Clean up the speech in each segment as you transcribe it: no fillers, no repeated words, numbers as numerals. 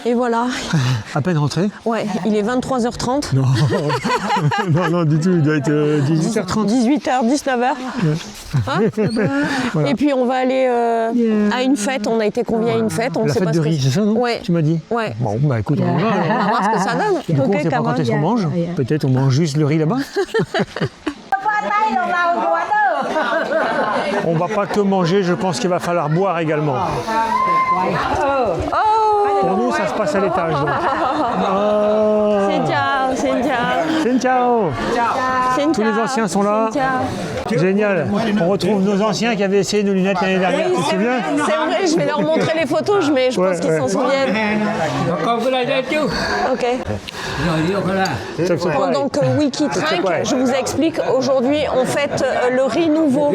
Et voilà. À peine rentré? Ouais, il est 23h30. Non, non, du tout, il doit être 18h30. 18h, 19h. Hein Voilà. Et puis on va aller à une fête, on a été conviés à une fête. On La sait fête pas de ce que riz, c'est ça, non? Ouais. Tu m'as dit? Ouais. Bon, bah écoute, on va On va voir ce que ça donne. Du coup, on Ok, ne sait pas quand Cameron. est-ce qu'on mange. Peut-être on mange juste le riz là-bas. On va pas que manger, je pense qu'il va falloir boire également. Pour nous, ça se passe à l'étage. donc. Oh. Xin chào, xin chào. Xin ciao. Xin Tous les chào, anciens sont là. xin ciao. Génial. On retrouve nos anciens qui avaient essayé nos lunettes l'année dernière. Tu te souviens? C'est vrai, je vais leur montrer les photos, mais je pense qu'ils s'en souviennent. Ok. Pendant que Wiki trinque, je vous explique, aujourd'hui on fête le riz nouveau.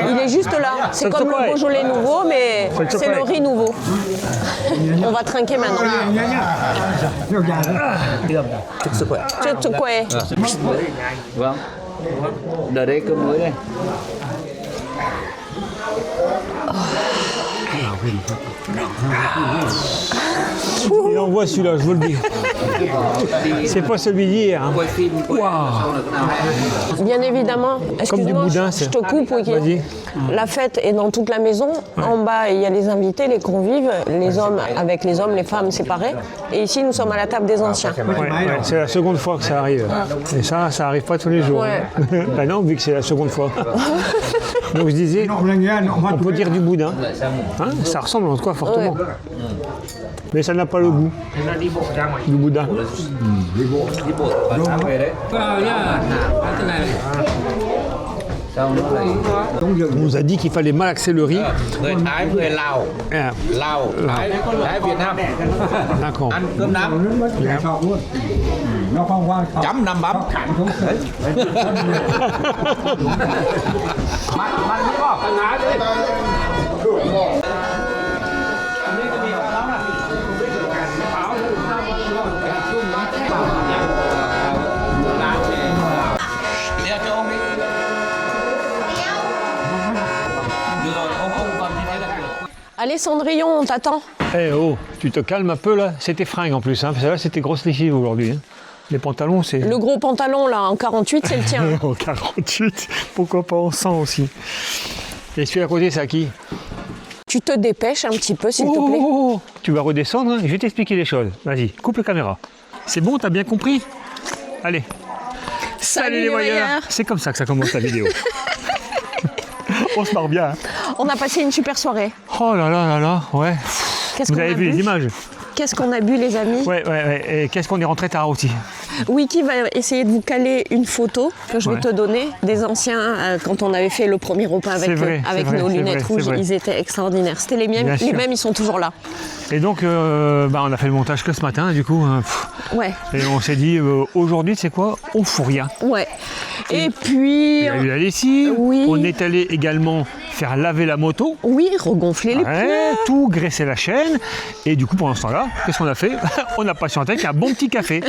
Il est juste là. C'est comme le Beaujolais nouveau, mais c'est le riz nouveau. On va trinquer maintenant. Chút quê. Vâng. Đợi đây cơm mới đây. Il envoie celui-là, je vous le dis. C'est pas celui d'hier. Hein. Bien évidemment, excuse-moi, boudin, je te coupe, Wiki. Vas-y. La fête est dans toute la maison. En bas, il y a les invités, les convives, les hommes avec les hommes, les femmes séparées. Et ici, nous sommes à la table des anciens. Ouais, c'est la seconde fois que ça arrive. Et ça arrive pas tous les jours. Ouais. Ben non, vu que c'est la seconde fois. Donc je disais, on peut dire du boudin. Hein, ça ressemble en tout cas fortement. Ouais. Mais ça n'a pas le goût du boudin. On nous a dit qu'il fallait malaxer le riz. Người Thái, người Lào. Ah, Lào, Thái, Thái Việt Nam. d'accord. Ăn cơm nắm. Chấm năm bấm. Đấy. Mặn biết không? Cân ná đấy. Đeo cho ông đi. Được rồi, ông còn như thế là được. Allez, Cendrillon, on t'attend. Eh oh, tu te calmes un peu là. C'était fringue en plus. Hein, parce que là, c'était grosse lessive aujourd'hui. Hein. Les pantalons, c'est... Le gros pantalon, là, en 48, c'est le tien. En 48, pourquoi pas en 100 aussi. Et celui à côté, c'est à qui? Tu te dépêches un petit peu, s'il te plaît. Oh, tu vas redescendre, hein, je vais t'expliquer les choses. Vas-y, coupe la caméra. C'est bon, t'as bien compris? Allez. Salut les voyeurs. C'est comme ça que ça commence la vidéo. On se marre bien. Hein. On a passé une super soirée. Oh là là là là, ouais. Qu'est-ce Vous qu'on avez a vu bu les images? Qu'est-ce qu'on a bu, les amis? Ouais. Et qu'est-ce qu'on est rentré tard aussi? Wiki va essayer de vous caler une photo que je vais te donner des anciens quand on avait fait le premier repas avec, vrai, avec vrai, nos lunettes vrai, rouges. Ils étaient extraordinaires. C'était les mêmes, ils sont toujours là. Et donc, on a fait le montage que ce matin, du coup. Ouais. Et on s'est dit, aujourd'hui, c'est quoi? On fout rien. Ouais. Et puis. Il y a eu la lessive. Oui. On est allé également faire laver la moto. Oui, regonfler les Ouais, pneus. tout graisser la chaîne. Et du coup, pendant ce temps-là, qu'est-ce qu'on a fait? On a patienté avec un bon petit café.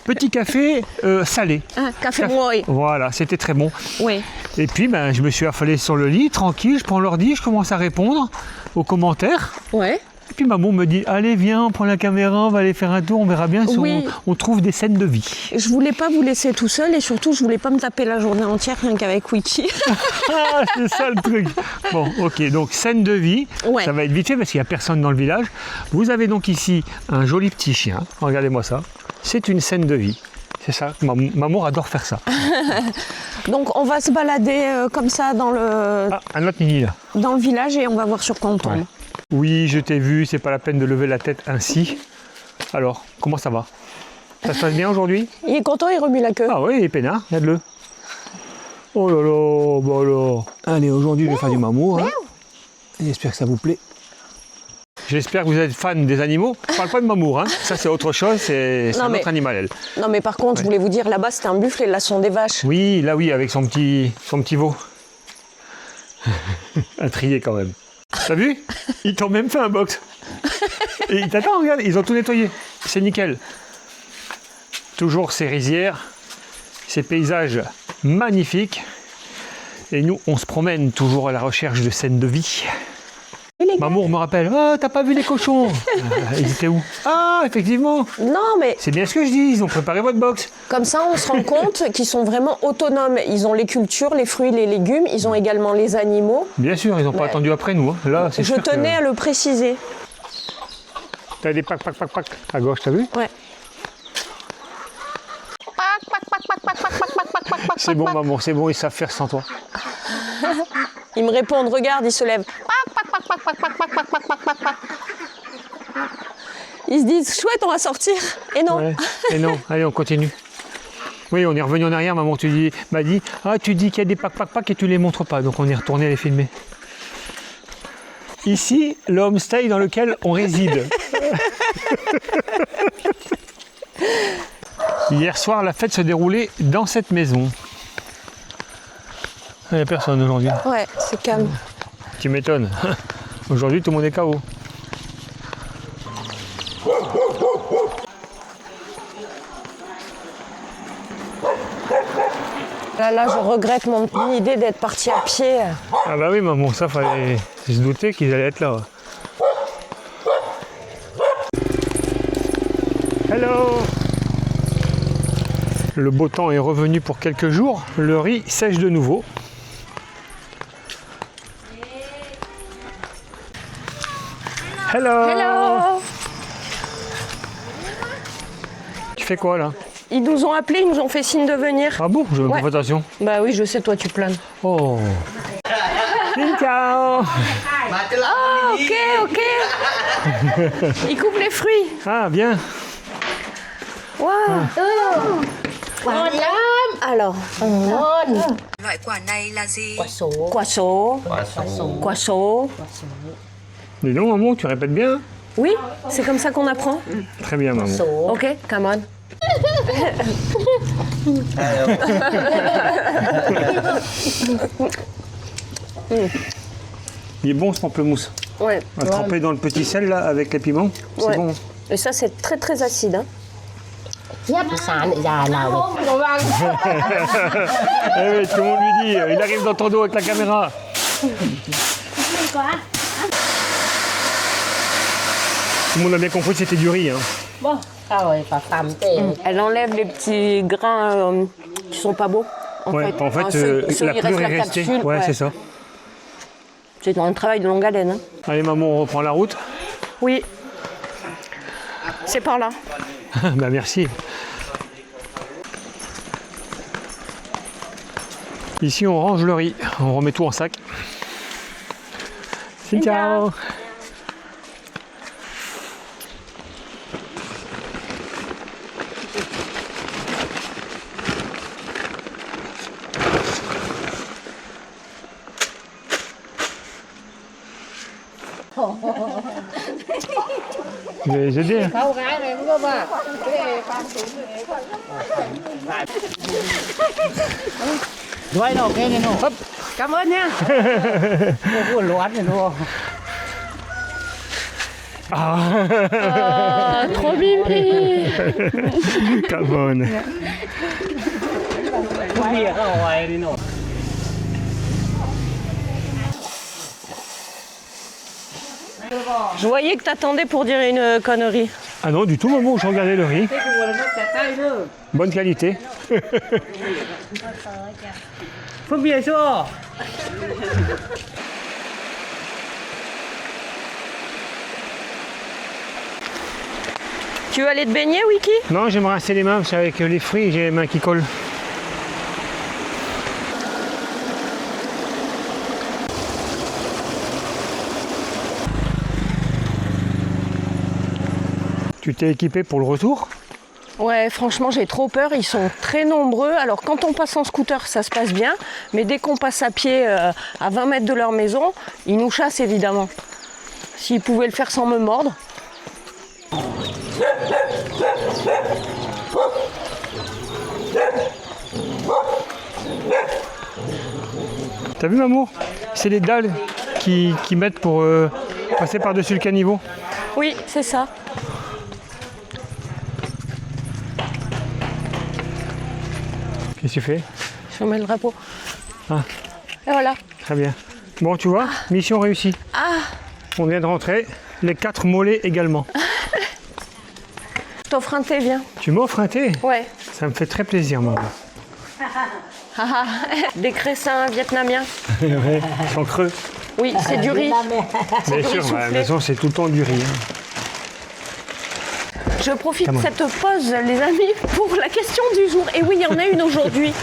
Petit café salé. Ah, café moi. Voilà, c'était très bon. Oui. Et puis, je me suis affalé sur le lit, tranquille, je prends l'ordi, je commence à répondre aux commentaires. Ouais. Et puis maman me dit, allez viens, on prend la caméra, on va aller faire un tour, on verra bien si Oui. on trouve des scènes de vie. Je voulais pas vous laisser tout seul et surtout, je voulais pas me taper la journée entière rien qu'avec Wiki. Ah, c'est ça le truc. Bon, ok, donc scène de vie, Ouais. ça va être vite fait parce qu'il n'y a personne dans le village. Vous avez donc ici un joli petit chien, regardez-moi ça. C'est une scène de vie. C'est ça, maman adore faire ça. Donc on va se balader comme ça dans le, Ah, un autre mini là. dans le village et on va voir sur quoi on tombe. Ouais. Oui, je t'ai vu, c'est pas la peine de lever la tête ainsi. Alors, comment ça va? Ça se passe bien aujourd'hui? Il est content, il remue la queue. Ah oui, il est peinard, regarde-le. Oh là là, bah alors. Allez, aujourd'hui, je vais faire du mamour. Hein. J'espère que ça vous plaît. J'espère que vous êtes fan des animaux. Je parle pas de mamour, hein. Ça c'est autre chose, c'est un autre animal, elle. Non mais par contre, je voulais vous dire, là-bas c'était un buffle et là ce sont des vaches. Oui, là oui, avec son petit veau. Un trier quand même. T'as vu? Ils t'ont même fait un box. Et ils t'attendent, regarde, ils ont tout nettoyé. C'est nickel. Toujours ces rizières, ces paysages magnifiques. Et nous, on se promène toujours à la recherche de scènes de vie. Et les Mamour me rappelle, ah, t'as pas vu les cochons? Ils étaient où? Ah, effectivement. Non, mais C'est bien ce que je dis, ils ont préparé votre box. comme ça, on se rend compte qu'ils sont vraiment autonomes. Ils ont les cultures, les fruits, les légumes. Ils ont également les animaux. Bien sûr, ils n'ont pas attendu après nous. Hein. Là, c'est Je sûr tenais à le préciser. T'as des pack à gauche, t'as vu? Ouais. C'est bon, maman, c'est bon, ils savent faire sans toi. Ils me répondent, regarde, ils se lèvent. Ils se disent, chouette, on va sortir. Et non. Ouais. Et non, allez, on continue. Oui, on est revenu en arrière, maman, m'a dit, ah, tu dis qu'il y a des pack et tu les montres pas. Donc on est retourné les filmer. Ici, le homestay dans lequel on réside. Hier soir, la fête se déroulait dans cette maison. Il n'y a personne aujourd'hui. Ouais, c'est calme. Tu m'étonnes. Aujourd'hui, tout le monde est KO. Là, je regrette mon idée d'être partie à pied. Ah bah oui, maman, ça fallait se douter qu'ils allaient être là. Hello! Le beau temps est revenu pour quelques jours. Le riz sèche de nouveau. Hello! Hello! Tu fais quoi là? Ils nous ont appelés, ils nous ont fait signe de venir. Ah bon? Je me Ouais. fais attention. Bah oui, je sais, toi, tu planes. Oh! Ciao! Ah, ok. Ils coupent les fruits. Ah bien! Waouh! Alors, Loại quả này là gì? Quasso. Dis donc, maman, tu répètes bien? Oui, c'est comme ça qu'on apprend. Très bien, maman. Ok, come on. Il est bon ce pamplemousse. Ouais. On va tremper dans le petit sel là avec les piments. C'est Ouais. bon. Et ça, c'est très très acide. Hein. Eh oui, tout le monde lui dit, il arrive dans ton dos avec la caméra. Tout le monde a bien compris que c'était du riz. Hein. Elle enlève les petits grains qui sont pas beaux. En fait, ceux la il reste pleure la est restée. capsule. Ouais, c'est ça. C'est un travail de longue haleine. Hein. Allez, maman, on reprend la route. Oui. C'est par là. Bah, merci. Ici, on range le riz. On remet tout en sac. Ciao. Je vais les aider. Hein. Hop. Cảm ơn nha. Ah, trop mimi. Come on. Je voyais que t'attendais pour dire une connerie. Ah non, du tout, maman, je regardais le riz. Bonne qualité. Tu veux aller te baigner, Wiki? Non, je vais me rincer les mains parce qu'avec les fruits, j'ai les mains qui collent. Tu t'es équipé pour le retour? Ouais, franchement, j'ai trop peur. Ils sont très nombreux. Alors, quand on passe en scooter, ça se passe bien. Mais dès qu'on passe à pied à 20 mètres de leur maison, ils nous chassent, évidemment. S'ils pouvaient le faire sans me mordre. T'as vu, maman? C'est les dalles qui mettent pour passer par-dessus le caniveau. Oui, c'est ça. Qu'est-ce que tu fais? Je remets le drapeau. Ah. Et voilà. Très bien. Bon, tu vois, mission réussie. Ah, On vient de rentrer, les 4 mollets également. Je t'offre un thé, viens. Tu m'offres un thé? Ouais. Ça me fait très plaisir, moi. Des cressins vietnamiens. Ouais, sans creux. Oui, c'est du riz. Bien sûr, à la maison, c'est tout le temps du riz. Je profite de cette pause, les amis, pour la question du jour. Et oui, il y en a une aujourd'hui.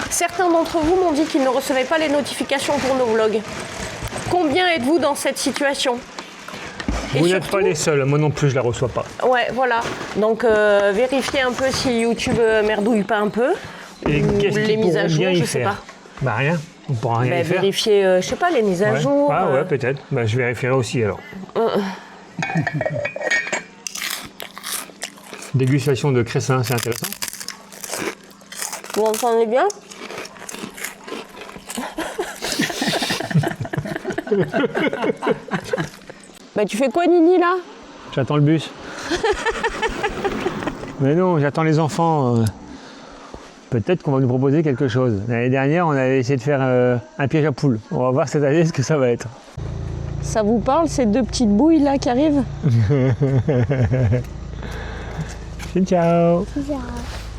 Certains d'entre vous m'ont dit qu'ils ne recevaient pas les notifications pour nos vlogs. Combien êtes-vous dans cette situation? Vous n'êtes pas les seuls, moi non plus, je la reçois pas. Ouais, voilà. Donc, vérifiez un peu si YouTube merdouille pas un peu. Et qu'est-ce les qu'ils mises à pourront jour, bien y je sais faire? pas. Bah rien, on pourra rien y faire. Vérifier, je sais pas, les mises à jour. Ah ouais, peut-être. Bah, je vérifierai aussi alors. Dégustation de cressin, c'est intéressant. Vous entendez bien? Bah tu fais quoi, Nini, là? J'attends le bus. Mais non, j'attends les enfants. Peut-être qu'on va nous proposer quelque chose. L'année dernière, on avait essayé de faire un piège à poules. On va voir cette année ce que ça va être. Ça vous parle, ces 2 petites bouilles là qui arrivent? Ciao.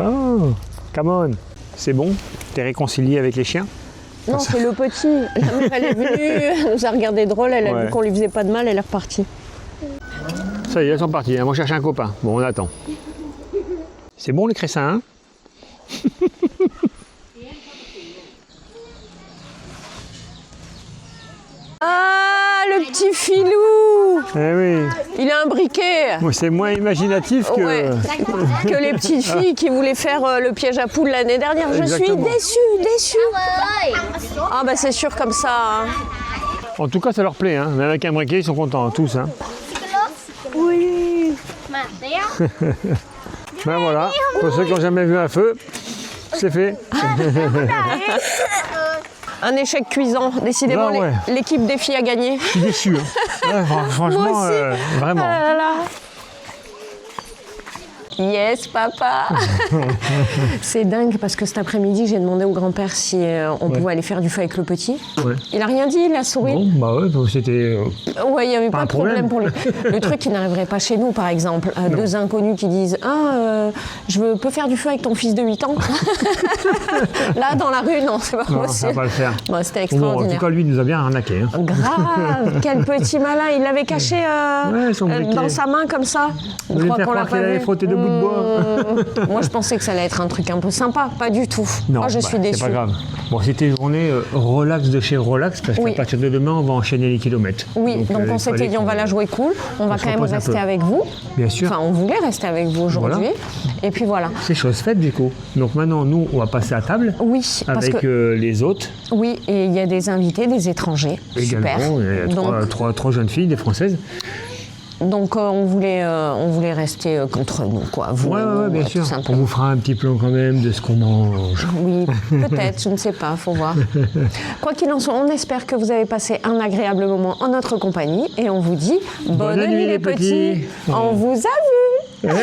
Oh, come on. C'est bon? T'es réconcilié avec les chiens? Non, c'est le petit. La mère, elle est venue, elle nous a regardé drôle, elle a vu qu'on lui faisait pas de mal, elle est repartie. Ça y est, elles sont parties. Elles vont chercher un copain. Bon, on attend. C'est bon les cressins, hein? Ah, le petit filou! Eh oui. Il a un briquet. Moi, c'est moins imaginatif que... Ouais, que les petites filles qui voulaient faire le piège à poules l'année dernière. Exactement. Je suis déçue. Ah bah c'est sûr comme ça. Hein. En tout cas, ça leur plaît. Hein. Même avec un briquet, ils sont contents, tous. Hein. Oui. Ben voilà, pour ceux qui n'ont jamais vu un feu, c'est fait. Un échec cuisant. Décidément, Ah ouais. l'équipe des filles a gagné. Je suis déçu. Hein. Ouais, franchement, Moi aussi. vraiment. Ah là là. Yes, papa. C'est dingue parce que cet après-midi, j'ai demandé au grand-père si on pouvait aller faire du feu avec le petit. Ouais. Il a rien dit, il a souri. Bon, bah ouais, donc c'était... Ouais, il n'y avait pas un de problème pour lui. Le truc, il n'arriverait pas chez nous, par exemple. 2 inconnus qui disent « Ah, je peux faire du feu avec ton fils de 8 ans ?» Là, dans la rue, non, c'est pas Non, possible. ça va pas le faire. Bon, c'était Bon, en extraordinaire. tout cas, lui, il nous a bien arnaqué. Hein. Grave, quel petit malin. Il l'avait caché Ouais, son briquet. dans sa main comme ça. Vous voulez faire croire qu'il avait frotté 2 bouts de bois. Moi, je pensais que ça allait être un truc un peu sympa. Pas du tout. Non, Je suis déçue. c'est pas grave. Bon, c'était une journée relax de chez relax, parce qu'à Oui. partir de demain, on va enchaîner les kilomètres. Oui, donc on il s'était fallait dit on va la jouer cool. On va se quand même repose un rester peu. avec vous. Bien sûr. Enfin, on voulait rester avec vous aujourd'hui. Voilà. Et puis voilà. C'est chose faite, du coup. Donc maintenant, nous, on va passer à table Oui, parce avec que les hôtes. oui, et il y a des invités, des étrangers. Super. Également, il y a trois jeunes filles, des Françaises. Donc on voulait rester qu'entre nous, quoi. Vous, Ouais, bien tout sûr. On simplement. vous fera un petit plan quand même de ce qu'on mange. Oui, peut-être, je ne sais pas, faut voir. Quoi qu'il en soit, on espère que vous avez passé un agréable moment en notre compagnie et on vous dit bonne nuit les petits. On vous a vus.